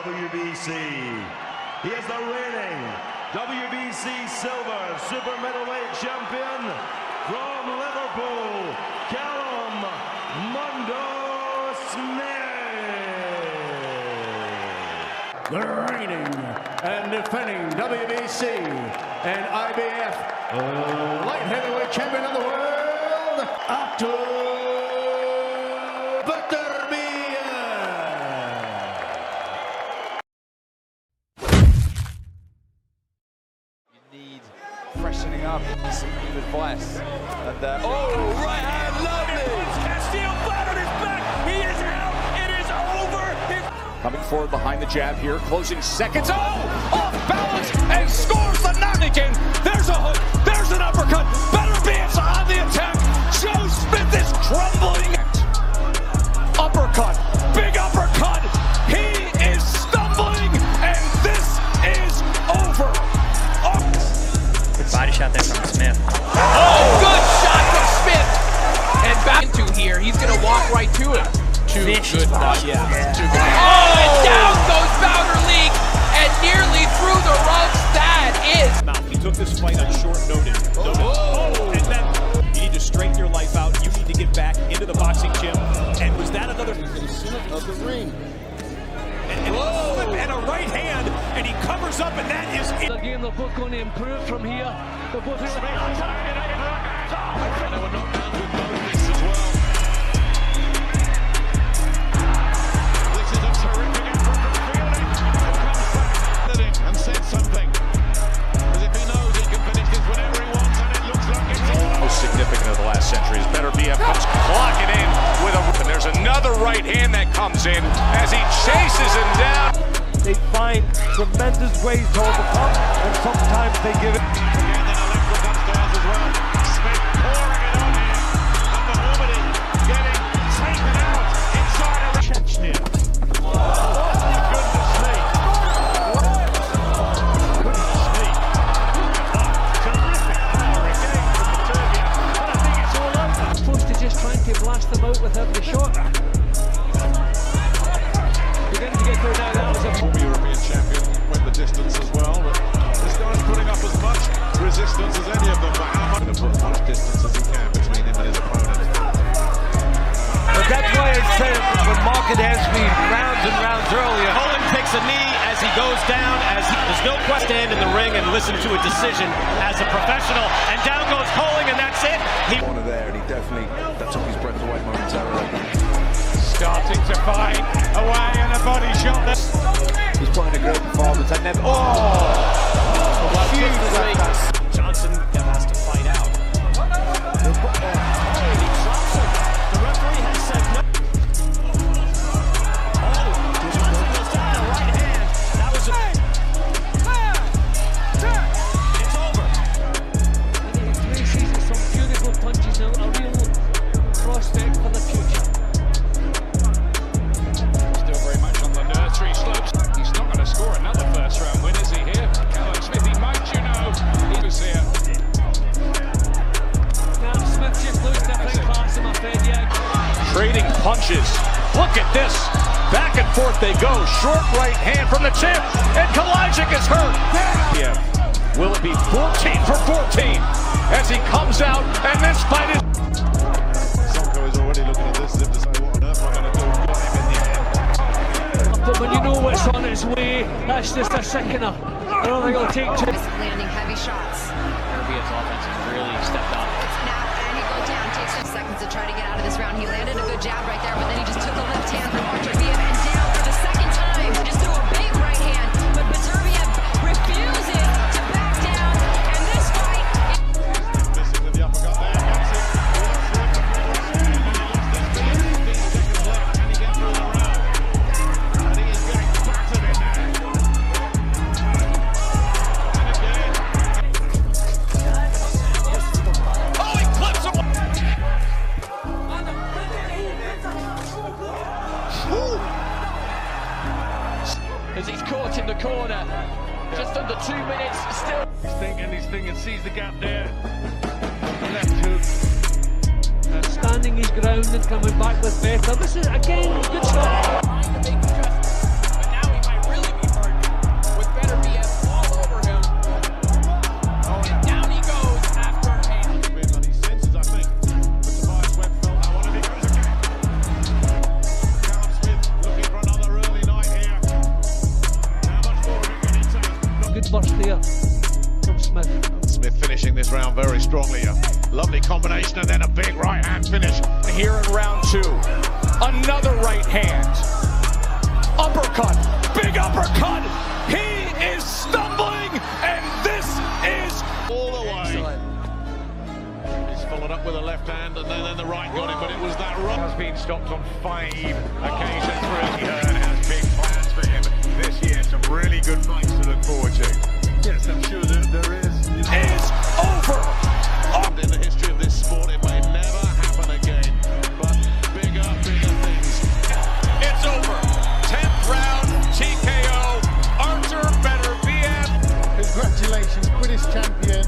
WBC. He is the reigning WBC Silver Super Middleweight Champion from Liverpool, CALLUM Smith. The reigning and defending WBC and IBF light heavyweight champion of the world, up to BETERBIEV. You need freshening up, some new advice. And oh, right hand, lovely! Castillo flat on his back. He is out. It is over. Coming forward behind the jab here, closing seconds. Oh, off balance and scores the knocking. There's a hook. There's an uppercut. BETERBIEV's on the attack. Joe Smith is crumbling. Uppercut. Big uppercut. He is stumbling, and this is over. Oh. Good body shot there from Smith. Oh, good shot from Smith. And back into here. He's going to walk right to it. Too good. Too good. Oh, and down goes Bowder League and nearly through the ropes. That is. He took this fight on short notice. And then you need to straighten your life out. You need to get back into the boxing gym. And was that another Of the ring. and a right hand, and he covers up, and that is it. Again, they're both going to improve from here. They're both going to be on target. They were knocked out with both fists as well. This is a terrific effort from Fielding, who comes back and said something. As if he knows he can finish this whenever he wants, and it looks like it's all. Most significant of the last century is BETERBIEV comes clocking in with a. And there's another right hand that comes in as he chases him down. They find tremendous ways to overcome, and sometimes they give it. Again, then Alexa upstairs as well. Smith pouring it on here. And Mahmoudi getting taken out inside of Chechnya. Oh, goodness me. Terrific power again from BETERBIEV. But I think it's all over. Supposed to just trying to blast them out with every shot. Beginning to get through now. That was a Former European champion, went the distance as well. But this guy's putting up as much resistance as any of them. But how much to put as much distance as he can between him and his opponent. But that's why I said when market has been rounds and rounds earlier. Colin takes a knee as he goes down, there's no question stand in the ring and listen to a decision as a professional, and down goes Colin, and that's it. Corner there, and he definitely, that took his breath away momentarily. Starting to fight away and a body shot. He's putting a great performance. I never. Johnson has to fight out. He drops it. The referee has said no. Goes down, right hand. That was it's over. And he three seasons, some beautiful punches out, a real prospect for the future. Still very much on the nursery slopes. He's not going to score another first round win, is he here? Callum Smith, he might, you know. He was here. Now Smith just looks different class, I'm afraid, yeah. Trading punches. Look at this. Back and forth they go. Short right hand from the champ. And Kalajdzic is hurt. Yeah. Will it be 14 for 14 as he comes out, and this fight is. Sonko is already looking at this as if to say, what on earth am I going to do? Got him in the end. But when you know what's on its way, that's just a sickener. I don't think it'll take two. Landing heavy shots. BETERBIEV's offense has really stepped up. Now, and he goes down, takes 6 seconds to try to get out of this round. He landed a good jab right there, but then he just took a left hand from BETERBIEV and down for the second time. He just threw a big right hand, but BETERBIEV refuses to back down. And this fight Missing with the uppercut there. Gets it. And he lost this big. 15 seconds left. Can he get through the round? And he is getting battered in there. And again. Oh, he clips him. As he's caught in the corner. Just under 2 minutes still. He's thinking, sees the gap there. Left hook. Standing his ground and coming back with better. This is, again, good shot. But now he might really finishing this round very strongly. A lovely combination and then a big right hand finish. Here in round 2, another right hand. Uppercut, big uppercut. He is stumbling, and this is all the way. He's followed up with a left hand and then the right got him, but it was that right. Has been stopped on 5 occasions. Really has big plans for him this year. Some really good fights to look forward to. Yes, I'm sure that there is. Is over. In the history of this sport, it may never happen again, but bigger things. It's over. 10th round, TKO. Arthur BETERBIEV. Congratulations, British champion.